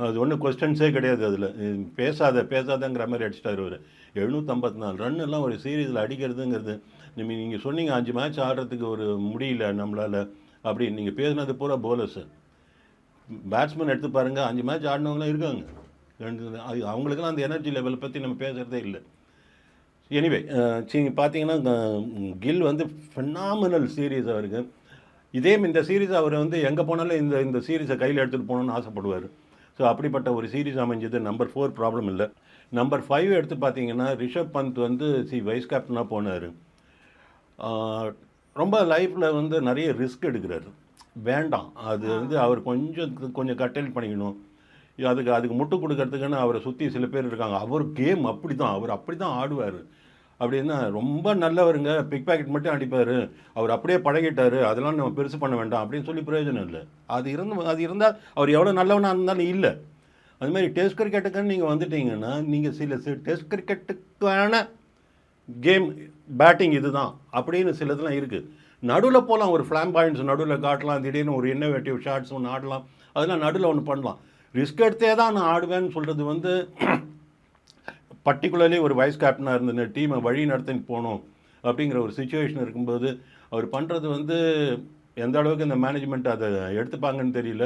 அது ஒன்றும் கொஸ்டின்ஸே கிடையாது. அதில் பேசாதங்கிற மாதிரி அடிச்சிட்டாரு அவர். 754 ரன் எல்லாம் ஒரு சீரீஸில் அடிக்கிறதுங்கிறது, நீங்கள் சொன்னீங்க 5 மேட்ச் ஆடுறதுக்கு ஒரு முடியல நம்மளால் அப்படின்னு. நீங்கள் பேசுனது பூரா போலர்ஸு. பேட்ஸ்மேன் எடுத்து பாருங்கள், 5 மேட்ச் ஆடினவங்களாம் இருக்காங்க. அவங்களுக்கெல்லாம் அந்த எனர்ஜி லெவலை பற்றி நம்ம பேசுகிறதே இல்லை. எனிவே பார்த்தீங்கன்னா கில் வந்து ஃபெனாமினல் சீரீஸ் அவருக்கு. இந்த சீரீஸ் அவர் வந்து எங்கே போனாலும் இந்த சீரீஸை கையில் எடுத்துகிட்டு போகணுன்னு ஆசைப்படுவார். ஸோ அப்படிப்பட்ட ஒரு சீரீஸ் அமைஞ்சது. நம்பர் 4 ப்ராப்ளம் இல்லை. நம்பர் 5 எடுத்து பார்த்தீங்கன்னா ரிஷப் பந்த் வந்து வைஸ் கேப்டனாக போனார். ரொம்ப லைஃப்பில் வந்து நிறைய ரிஸ்க் எடுக்கிறாரு. வேண்டாம், அது வந்து அவர் கொஞ்சம் கட்டல் பண்ணிக்கணும். அதுக்கு முட்டு கொடுக்கறதுக்குன்னு அவரை சுற்றி சில பேர் இருக்காங்க. அவர் கேம் அவர் அப்படி தான் ஆடுவார் அப்படின்னா. ரொம்ப நல்லவருங்க, பிக் பேக்கெட் மட்டும் அடிப்பார், அவர் அப்படியே பழகிட்டார், அதெல்லாம் நம்ம பெருசு பண்ண வேண்டாம் அப்படின்னு சொல்லி பிரயோஜனம் இல்லை. அது இருந்தால் அவர் எவ்வளோ நல்லவனாக இருந்தாலும் இல்லை. அதுமாதிரி டெஸ்ட் கிரிக்கெட்டுக்குன்னு நீங்கள் வந்துட்டீங்கன்னா, நீங்கள் சில டெஸ்ட் கிரிக்கெட்டுக்கான கேம் பேட்டிங் இதுதான் அப்படின்னு சிலதெல்லாம் இருக்குது. நடுவில் போகலாம், ஒரு ஃப்ளாம்பாயிண்ட்ஸ் நடுவில் காட்டலாம், திடீர்னு ஒரு இன்னோவேட்டிவ் ஷாட்ஸ் ஒன்று ஆடலாம், அதெல்லாம் நடுவில் ஒன்று பண்ணலாம். ரிஸ்க் எடுத்தே தான் நான் ஆடுவேன்னு சொல்கிறது வந்து பர்டிகுலர்லி ஒரு வைஸ் கேப்டனாக இருந்த டீமை வழி நடத்தின்னு போகணும் அப்படிங்கிற ஒரு சுச்சுவேஷன் இருக்கும்போது அவர் பண்ணுறது வந்து எந்த அளவுக்கு இந்த மேனேஜ்மெண்ட் அதை எடுத்துப்பாங்கன்னு தெரியல.